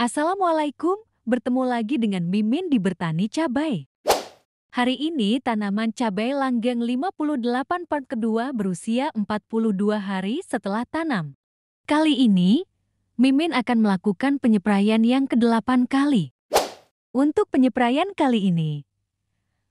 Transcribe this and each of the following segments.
Assalamualaikum, bertemu lagi dengan Mimin di Bertani Cabai. Hari ini tanaman cabai langgeng 58 part kedua berusia 42 hari setelah tanam. Kali ini, Mimin akan melakukan penyepraian yang ke-8 kali. Untuk penyepraian kali ini,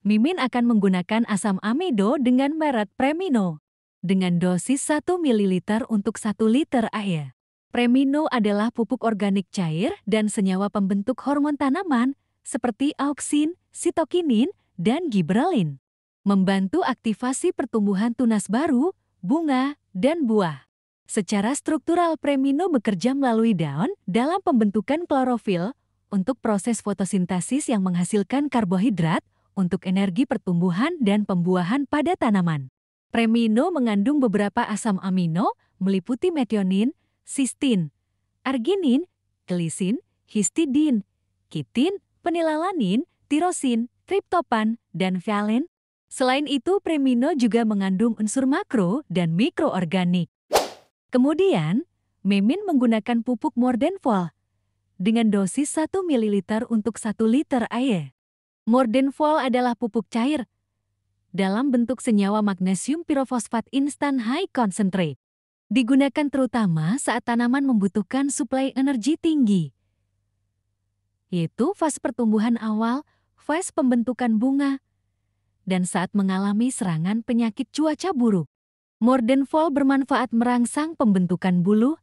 Mimin akan menggunakan asam amido dengan merek Premino dengan dosis 1 ml untuk 1 liter air. Premino adalah pupuk organik cair dan senyawa pembentuk hormon tanaman seperti auksin, sitokinin, dan giberelin. Membantu aktivasi pertumbuhan tunas baru, bunga, dan buah. Secara struktural Premino bekerja melalui daun dalam pembentukan klorofil untuk proses fotosintesis yang menghasilkan karbohidrat untuk energi pertumbuhan dan pembuahan pada tanaman. Premino mengandung beberapa asam amino meliputi metionin, sistin, arginin, glisin, histidin, kitin, penilalanin, tirosin, triptopan, dan valine. Selain itu, Premino juga mengandung unsur makro dan mikroorganik. Kemudian, Mimin menggunakan pupuk Mordenfol dengan dosis 1 ml untuk 1 liter air. Mordenfol adalah pupuk cair dalam bentuk senyawa magnesium pirofosfat instan high concentrate. Digunakan terutama saat tanaman membutuhkan suplai energi tinggi, yaitu fase pertumbuhan awal, fase pembentukan bunga, dan saat mengalami serangan penyakit cuaca buruk. Mordenfol bermanfaat merangsang pembentukan bulu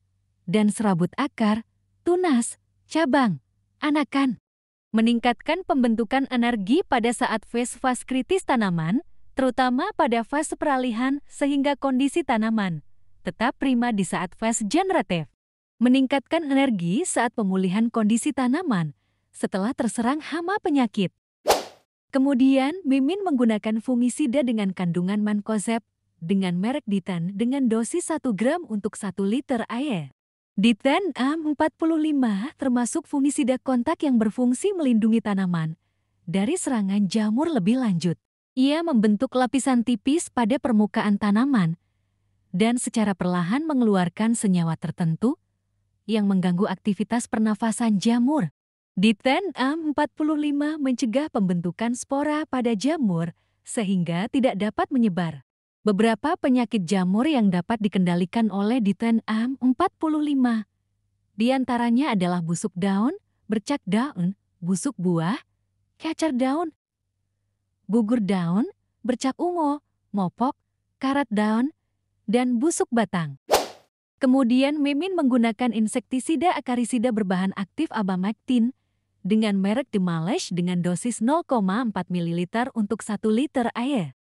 dan serabut akar, tunas, cabang, anakan. Meningkatkan pembentukan energi pada saat fase-fase kritis tanaman, terutama pada fase peralihan sehingga kondisi tanaman tetap prima di saat fase generatif. Meningkatkan energi saat pemulihan kondisi tanaman setelah terserang hama penyakit. Kemudian, Mimin menggunakan fungisida dengan kandungan mancozeb dengan merek Ditan dengan dosis 1 gram untuk 1 liter air. Ditan A45 termasuk fungisida kontak yang berfungsi melindungi tanaman dari serangan jamur lebih lanjut. Ia membentuk lapisan tipis pada permukaan tanaman dan secara perlahan mengeluarkan senyawa tertentu yang mengganggu aktivitas pernafasan jamur. Ditan A45 mencegah pembentukan spora pada jamur sehingga tidak dapat menyebar. Beberapa penyakit jamur yang dapat dikendalikan oleh Ditan A45 diantaranya adalah busuk daun, bercak daun, busuk buah, cacar daun, gugur daun, bercak ungu, mopok, karat daun, dan busuk batang. Kemudian Mimin menggunakan insektisida akarisida berbahan aktif abamectin dengan merek Dimalesh dengan dosis 0,4 ml untuk 1 liter air.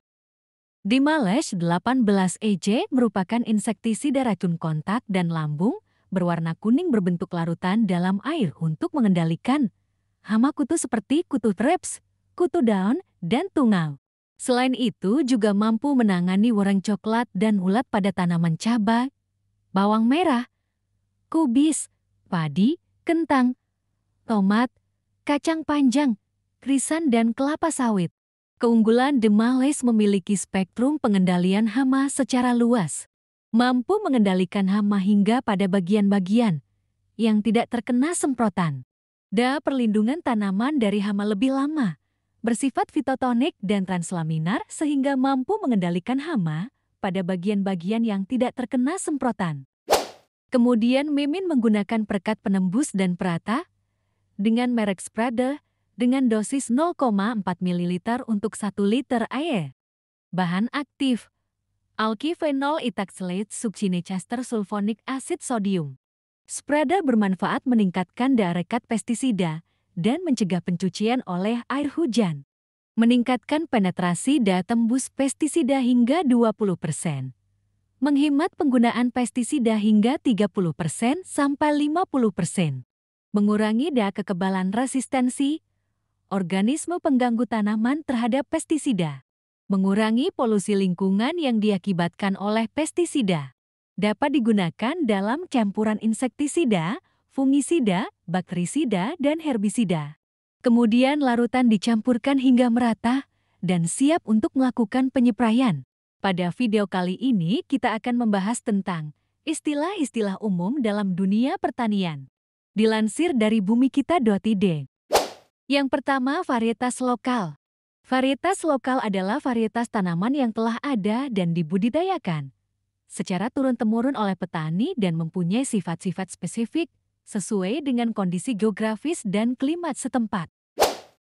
Dimalesh 18 EJ merupakan insektisida racun kontak dan lambung berwarna kuning berbentuk larutan dalam air untuk mengendalikan hama kutu seperti kutu thrips, kutu daun, dan tungau. Selain itu juga mampu menangani warang coklat dan ulat pada tanaman cabai, bawang merah, kubis, padi, kentang, tomat, kacang panjang, krisan, dan kelapa sawit. Keunggulan Dimalesh memiliki spektrum pengendalian hama secara luas, mampu mengendalikan hama hingga pada bagian-bagian yang tidak terkena semprotan. Perlindungan tanaman dari hama lebih lama, bersifat fitotonik dan translaminar sehingga mampu mengendalikan hama pada bagian-bagian yang tidak terkena semprotan. Kemudian Mimin menggunakan perekat penembus dan perata dengan merek Spreader dengan dosis 0,4 ml untuk 1 liter air. Bahan aktif: alkyphenol ethoxylate succinylchester sulfonic acid sodium. Spreader bermanfaat meningkatkan rekat pestisida dan mencegah pencucian oleh air hujan. Meningkatkan penetrasi tembus pestisida hingga 20%. Menghemat penggunaan pestisida hingga 30% sampai 50%. Mengurangi kekebalan resistensi organisme pengganggu tanaman terhadap pestisida. Mengurangi polusi lingkungan yang diakibatkan oleh pestisida. Dapat digunakan dalam campuran insektisida, fungisida, bakterisida, dan herbisida. Kemudian larutan dicampurkan hingga merata dan siap untuk melakukan penyepraian. Pada video kali ini kita akan membahas tentang istilah-istilah umum dalam dunia pertanian. Dilansir dari bumikita.id. Yang pertama, varietas lokal. Varietas lokal adalah varietas tanaman yang telah ada dan dibudidayakan secara turun-temurun oleh petani dan mempunyai sifat-sifat spesifik sesuai dengan kondisi geografis dan klimat setempat.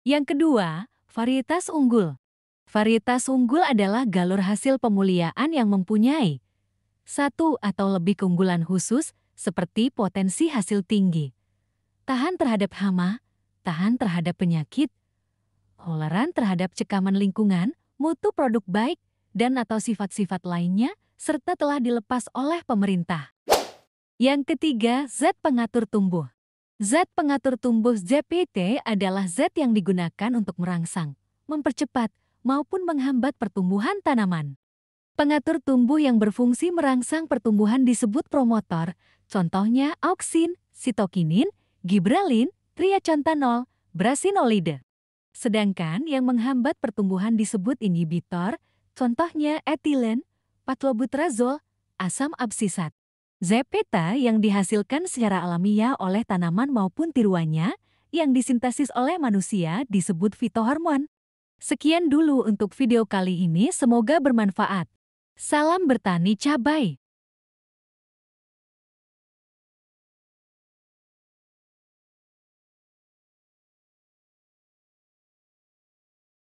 Yang kedua, varietas unggul. Varietas unggul adalah galur hasil pemuliaan yang mempunyai satu atau lebih keunggulan khusus seperti potensi hasil tinggi, tahan terhadap hama, tahan terhadap penyakit, toleran terhadap cekaman lingkungan, mutu produk baik, dan atau sifat-sifat lainnya, serta telah dilepas oleh pemerintah. Yang ketiga, zat pengatur tumbuh. Zat pengatur tumbuh ZPT adalah zat yang digunakan untuk merangsang, mempercepat, maupun menghambat pertumbuhan tanaman. Pengatur tumbuh yang berfungsi merangsang pertumbuhan disebut promotor, contohnya auksin, sitokinin, gibralin, triacontanol, brasinolide. Sedangkan yang menghambat pertumbuhan disebut inhibitor, contohnya etilen, patlobutrazol, asam absisat. ZPT yang dihasilkan secara alamiah oleh tanaman maupun tiruannya yang disintesis oleh manusia disebut fitohormon. Sekian dulu untuk video kali ini, semoga bermanfaat. Salam bertani cabai.